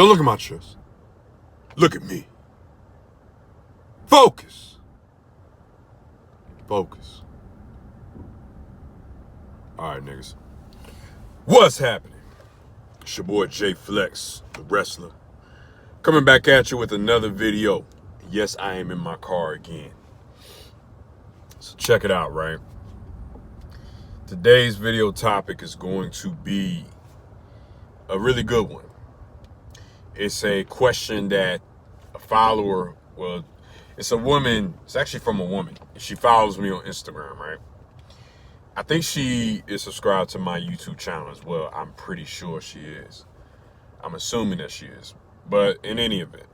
Don't look at my chest. Look at me. Focus. Focus. All right, niggas. What's happening? It's your boy Jay Flex, the wrestler, coming back at you with another video. Yes, I am in my car again. So check it out, right? Today's video topic is going to be a really good one. It's a question that a follower, well, it's a woman, it's actually from a woman. She follows me on Instagram, right? I think she is subscribed to my YouTube channel as well. I'm pretty sure she is. I'm assuming that she is. But in any event,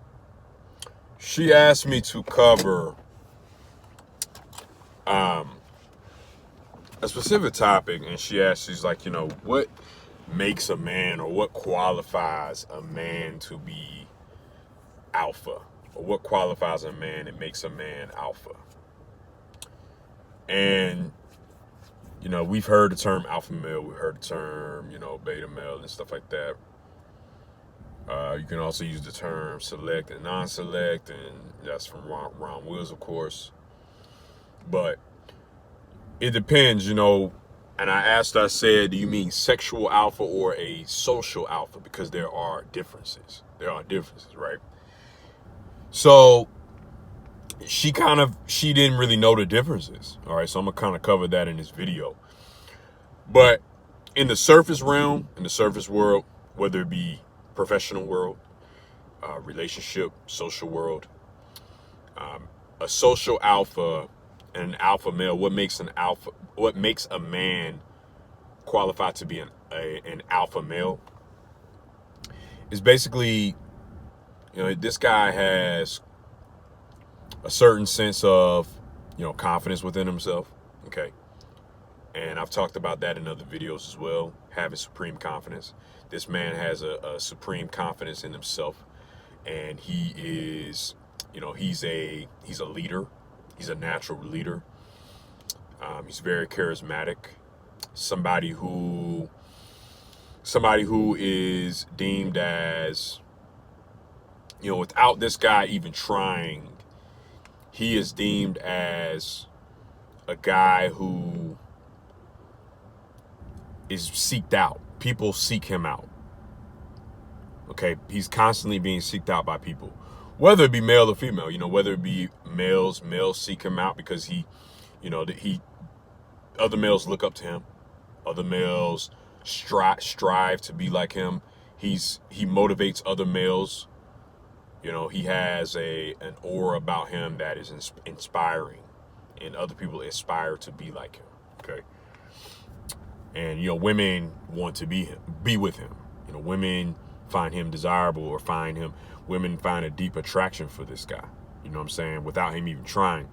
she asked me to cover a specific topic, and she's like, what makes a man, or what qualifies a man to be alpha, or what qualifies a man and makes a man alpha. And we've heard the term alpha male, we've heard the term, beta male and stuff like that. You can also use the term select and non-select, and that's from Ron Wills, of course. But it depends, and I said, do you mean sexual alpha or a social alpha? Because there are differences. Right? So she didn't really know the differences. All right, so I'm gonna kind of cover that in this video. But in the surface realm, in the surface world, whether it be professional world, relationship, social world, a social alpha and an alpha male, what makes a man qualified to be an alpha male is basically, this guy has a certain sense of, confidence within himself. Okay. And I've talked about that in other videos as well, having supreme confidence. This man has a supreme confidence in himself, and he is, he's a leader. He's a natural leader. He's very charismatic. Somebody who is deemed as, without this guy even trying, he is deemed as a guy who is seeked out. People seek him out. Okay, he's constantly being seeked out by people, whether it be male or female. Whether it be males seek him out because he other males look up to him. Other males strive to be like him. He motivates other males. He has an aura about him that is inspiring, and other people aspire to be like him. Okay. And women want to be with him. Women find him desirable, or women find a deep attraction for this guy. You know what I'm saying? Without him even trying.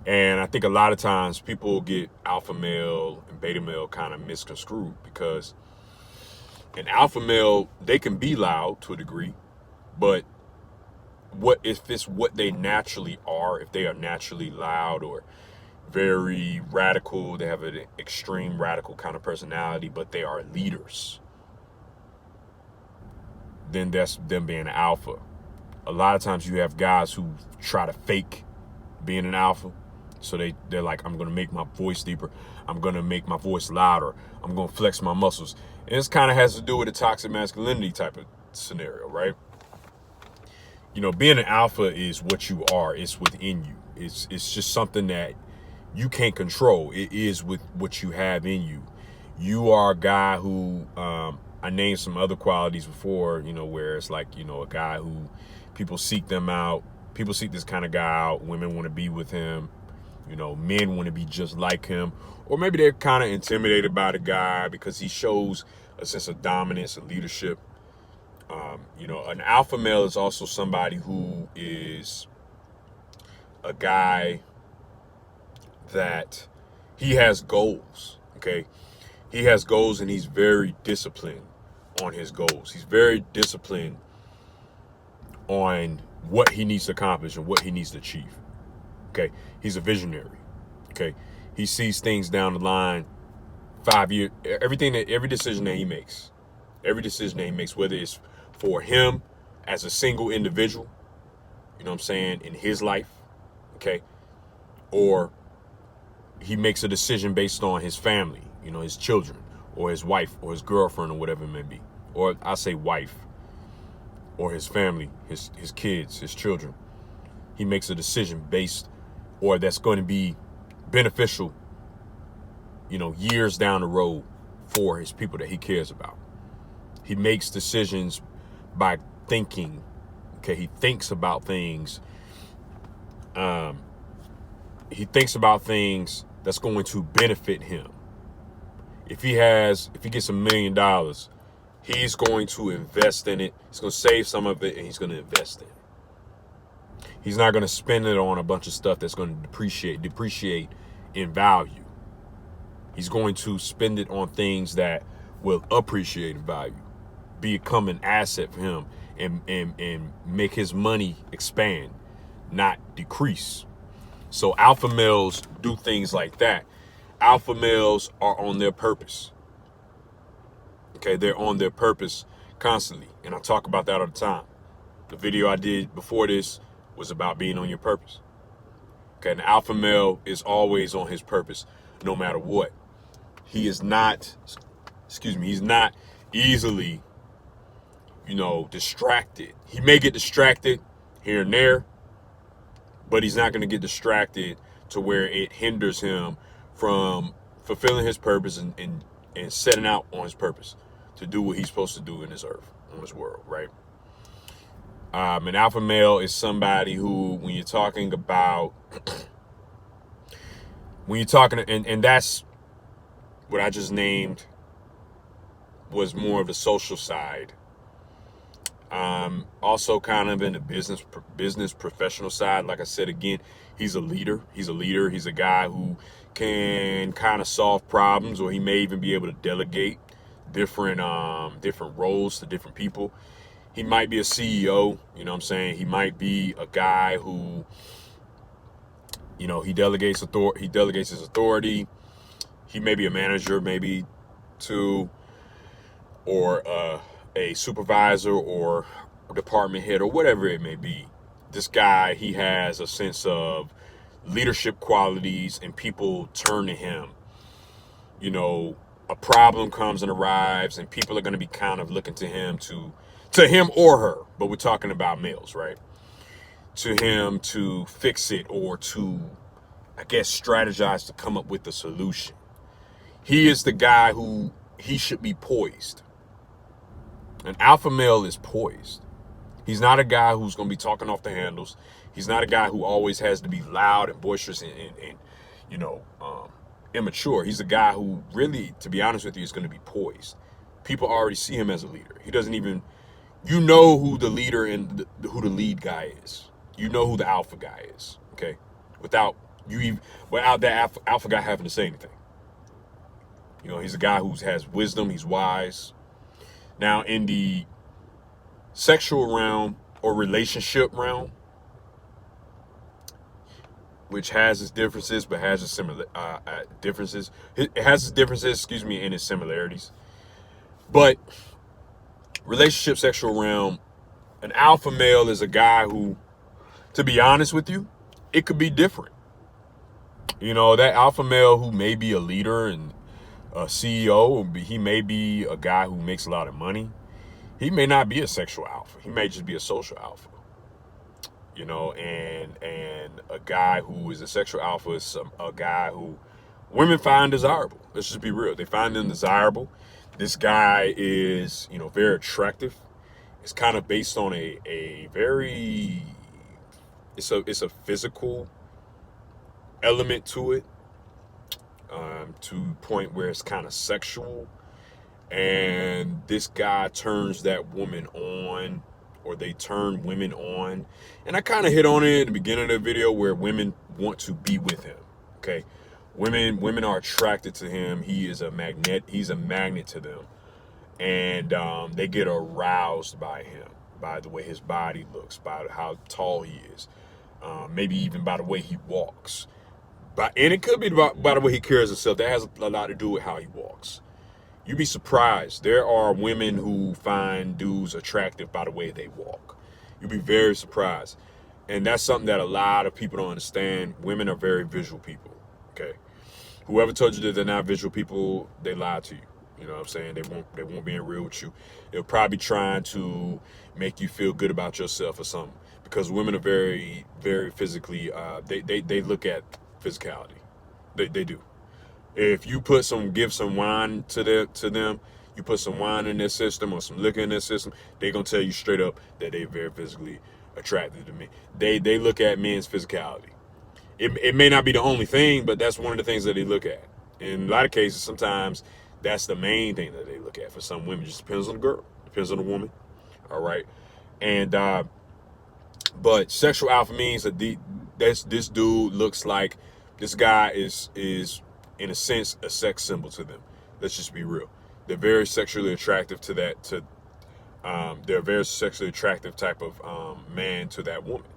And I think a lot of times people get alpha male and beta male kind of misconstrued, because an alpha male, they can be loud to a degree, but what if it's what they naturally are? If they are naturally loud or very radical, they have an extreme radical kind of personality, but they are leaders, then that's them being an alpha. A lot of times you have guys who try to fake being an alpha. So they're like, I'm going to make my voice deeper. I'm going to make my voice louder. I'm going to flex my muscles. And this kind of has to do with a toxic masculinity type of scenario, right? Being an alpha is what you are. It's within you. It's just something that you can't control. It is with what you have in you. You are a guy who, I named some other qualities before, where it's like, a guy who people seek them out. People seek this kind of guy out. Women want to be with him. Men want to be just like him. Or maybe they're kind of intimidated by the guy because he shows a sense of dominance and leadership. An alpha male is also somebody who is a guy that he has goals. Okay. He has goals, and he's very disciplined on his goals. He's very disciplined on what he needs to accomplish and what he needs to achieve. Okay. He's a visionary. Okay. He sees things down the line, 5 years, every decision that he makes, whether it's for him, as a single individual, you know what I'm saying, in his life, okay? Or he makes a decision based on his family, you know, his children, or his wife, or his girlfriend, or whatever it may be. Or I say wife, or his family, his kids, his children. He makes a decision based, or that's going to be beneficial, you know, years down the road for his people that he cares about. He makes decisions by thinking. Okay, he thinks about things. He thinks about things that's going to benefit him. If he gets $1 million, he's going to invest in it. He's going to save some of it, and he's going to invest in it. He's not going to spend it on a bunch of stuff that's going to depreciate in value. He's going to spend it on things that will appreciate in value, become an asset for him, and make his money expand, not decrease. So alpha males do things like that. Alpha males are on their purpose. Okay, they're on their purpose constantly. And I talk about that all the time. The video I did before this was about being on your purpose. Okay, an alpha male is always on his purpose, no matter what. He is not, he's not easily, you know, distracted. He may get distracted here and there, but he's not going to get distracted to where it hinders him from fulfilling his purpose and setting out on his purpose to do what he's supposed to do in this earth, on this world, right? An alpha male is somebody who, when you're talking about, and that's what I just named, was more of the social side. Also kind of in the business professional side. Like I said, again, he's a leader. He's a guy who can kind of solve problems, or he may even be able to delegate different roles to different people. He might be a CEO, you know what I'm saying? He might be a guy who, you know, he delegates his authority. He may be a manager, maybe too, or a supervisor or department head or whatever it may be. This guy, he has a sense of leadership qualities, and people turn to him. You know, a problem comes and arrives, and people are going to be kind of looking to him or her, but we're talking about males, right? To him to fix it, or to, I guess, strategize to come up with a solution. He is the guy who, he should be poised. An alpha male is poised. He's not a guy who's going to be talking off the handles. He's not a guy who always has to be loud and boisterous and you know, immature. He's a guy who really, to be honest with you, is going to be poised. People already see him as a leader. He doesn't even, you know who the leader and who the lead guy is. You know who the alpha guy is, okay? Without that alpha guy having to say anything. You know, he's a guy who has wisdom. He's wise. Now, in the sexual realm or relationship realm, which has its differences but has its similar differences. It has its differences, and its similarities. But relationship, sexual realm, an alpha male is a guy who, to be honest with you, it could be different. You know, that alpha male who may be a leader and a CEO, he may be a guy who makes a lot of money. He may not be a sexual alpha. He may just be a social alpha. You know, and a guy who is a sexual alpha is a guy who women find desirable. Let's just be real. They find them desirable. This guy is, you know, very attractive. It's kind of based on a very, it's a physical element to it, to a point where it's kind of sexual. And this guy turns that woman on, or they turn women on. And I kind of hit on it at the beginning of the video, where women want to be with him. Okay, women are attracted to him. He's a magnet to them, and they get aroused by him, by the way his body looks, by how tall he is, maybe even by the way he walks. And it could be by the way he carries himself. That has a lot to do with how he walks. You'd be surprised. There are women who find dudes attractive by the way they walk. You'll be very surprised. And that's something that a lot of people don't understand. Women are very visual people. Okay. Whoever told you that they're not visual people, they lied to you. You know what I'm saying? They won't being real with you. They're probably trying to make you feel good about yourself or something. Because women are very, very physically they look at physicality. They do. If you give some wine to them, you put some wine in their system or some liquor in their system, they're gonna tell you straight up that they're very physically attracted to me. They look at men's physicality. It may not be the only thing, but that's one of the things that they look at. In a lot of cases, sometimes that's the main thing that they look at. For some women, it just depends on the girl, depends on the woman. All right, and but sexual alpha means that this dude looks like this guy is in a sense a sex symbol to them. Let's just be real. They're very sexually attractive to that. They're a very sexually attractive type of man to that woman.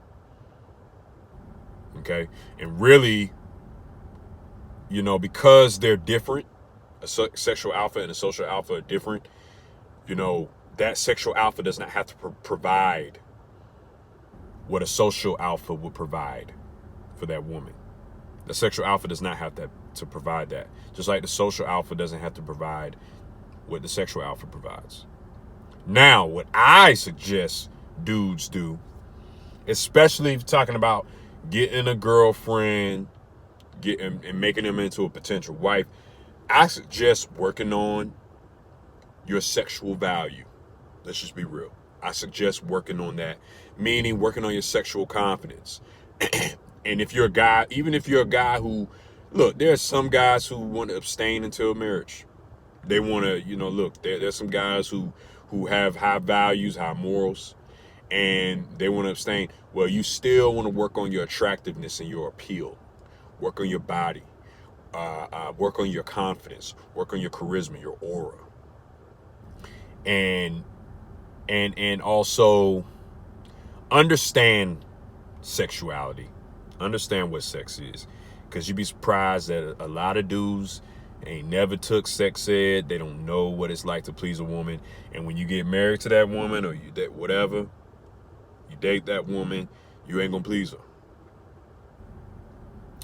Okay, and really, you know, because they're different, a sexual alpha and a social alpha are different. You know, that sexual alpha does not have to provide what a social alpha would provide for that woman. The sexual alpha does not have to provide that. Just like the social alpha doesn't have to provide what the sexual alpha provides. Now, what I suggest dudes do, especially if you're talking about getting a girlfriend, and making them into a potential wife, I suggest working on your sexual value. Let's just be real. I suggest working on that, meaning working on your sexual confidence. And if you're a guy, even if you're a guy who, look, there's some guys who want to abstain until marriage. They want to, you know, look, there's some guys who have high values, high morals, and they want to abstain. Well, you still want to work on your attractiveness and your appeal. Work on your body. Work on your confidence. Work on your charisma, your aura. And also understand sexuality. Understand what sex is. Because you'd be surprised that a lot of dudes ain't never took sex ed. They don't know what it's like to please a woman. And when you get married to that woman, or you date that woman, you ain't gonna please her.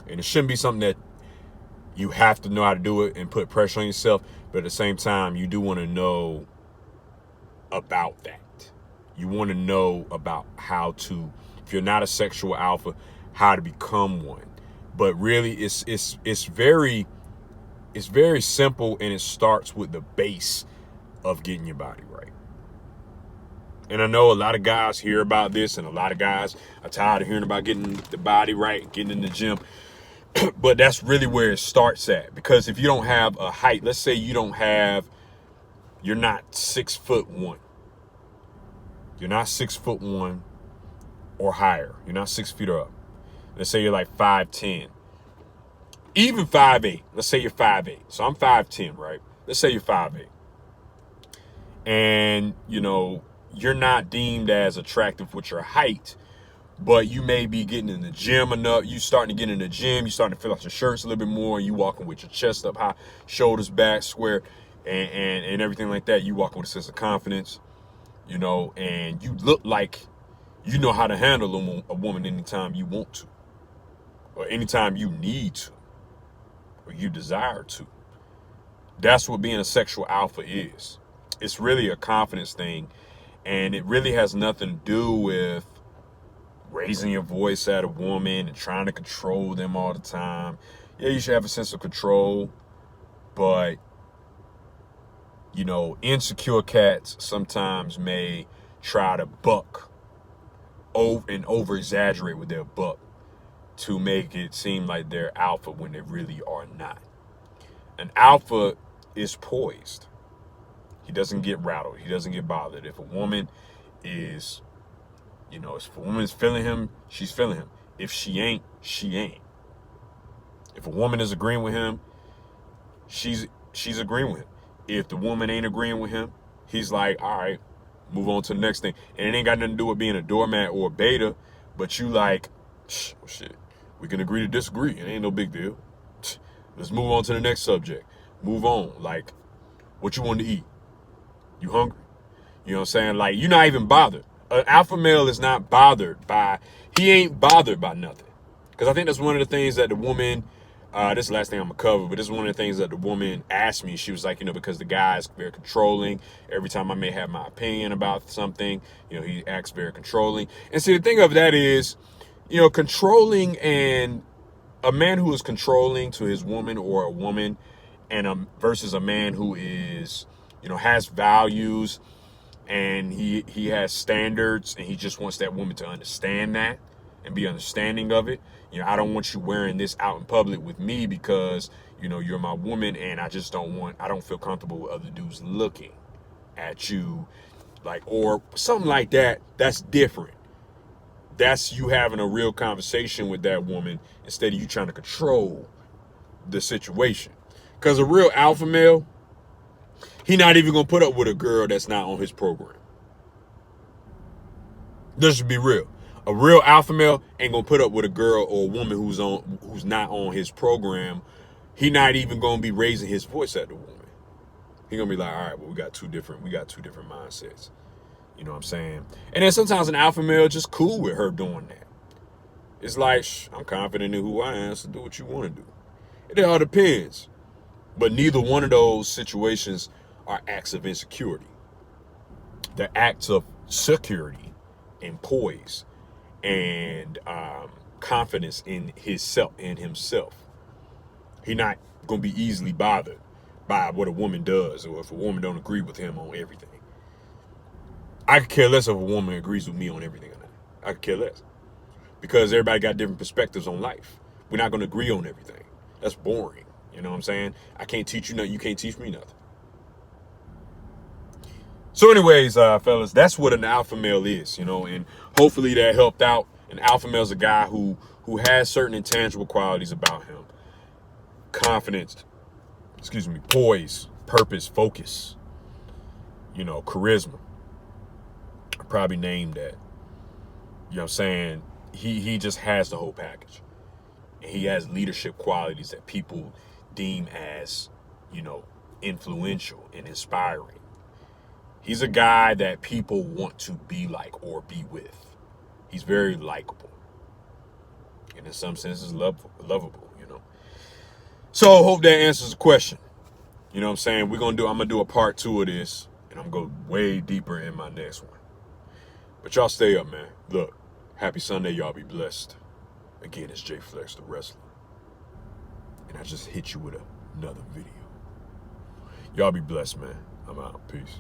And it shouldn't be something that you have to know how to do it and put pressure on yourself. But at the same time, you do want to know about that. You want to know about how to, if you're not a sexual alpha, how to become one. But really, it's very simple, and it starts with the base of getting your body right. And I know a lot of guys hear about this, and a lot of guys are tired of hearing about getting the body right, getting in the gym. But that's really where it starts at. Because if you don't have a height, let's say you're not 6'1". You're not 6'1" or higher. You're not 6 feet or up. Let's say you're like 5'10". Even 5'8". Let's say you're 5'8". So I'm 5'10", right? Let's say you're 5'8". And, you know, you're not deemed as attractive with your height, but you may be getting in the gym enough. You starting to get in the gym. You starting to fill out your shirts a little bit more. You walking with your chest up high, shoulders back, square, and everything like that. You walking with a sense of confidence, you know, and you look like you know how to handle a woman anytime you want to, or anytime you need to, or you desire to. That's what being a sexual alpha is. It's really a confidence thing, and it really has nothing to do with raising your voice at a woman and trying to control them all the time. Yeah, you should have a sense of control, but, you know, insecure cats sometimes may try to buck and over-exaggerate with their buck to make it seem like they're alpha when they really are not. An alpha is poised. He doesn't get rattled. He doesn't get bothered. If a woman is, you know, if a woman is feeling him, she's feeling him. If she ain't, she ain't. If a woman is agreeing with him, she's agreeing with him. If the woman ain't agreeing with him, he's like, all right, move on to the next thing. And it ain't got nothing to do with being a doormat or a beta, but you like, oh shit, we can agree to disagree. It ain't no big deal. Let's move on to the next subject. Move on. Like, what you want to eat? You hungry? You know what I'm saying? Like, you're not even bothered. An alpha male is not bothered by, he ain't bothered by nothing. Because I think that's one of the things that the woman, this is the last thing I'm going to cover, but this is one of the things that the woman asked me. She was like, because the guy is very controlling. Every time I may have my opinion about something, he acts very controlling. And see, the thing of that is, controlling, and a man who is controlling to his woman, or a woman and versus a man who is, has values, and he has standards, and he just wants that woman to understand that and be understanding of it. I don't want you wearing this out in public with me because, you're my woman, and I don't feel comfortable with other dudes looking at you, or something like that. That's different. That's you having a real conversation with that woman instead of you trying to control the situation. Because a real alpha male, he not even going to put up with a girl that's not on his program. Let's just be real. A real alpha male ain't going to put up with a girl or a woman who's not on his program. He not even going to be raising his voice at the woman. He going to be like, all right, well, we got two different mindsets. You know what I'm saying? And then sometimes an alpha male just cool with her doing that. It's like, I'm confident in who I am, so do what you want to do. It all depends. But neither one of those situations are acts of insecurity. They're acts of security and poise and confidence in himself. He's not going to be easily bothered by what a woman does, or if a woman don't agree with him on everything. I could care less if a woman agrees with me on everything or not. I could care less. Because everybody got different perspectives on life. We're not going to agree on everything. That's boring. You know what I'm saying? I can't teach you nothing. You can't teach me nothing. So anyways, fellas, that's what an alpha male is, and hopefully that helped out. An alpha male is a guy who has certain intangible qualities about him. Confidence, poise, purpose, focus, charisma. I probably named that. You know what I'm saying? He just has the whole package. And he has leadership qualities that people deem as, influential and inspiring. He's a guy that people want to be like or be with. He's very likable. And in some senses, lovable, So hope that answers the question. You know what I'm saying? I'm going to do a part 2 of this, and I'm going to go way deeper in my next one. But y'all stay up, man. Look, happy Sunday. Y'all be blessed. Again, it's Jay Flex, the wrestler. And I just hit you with another video. Y'all be blessed, man. I'm out. Peace.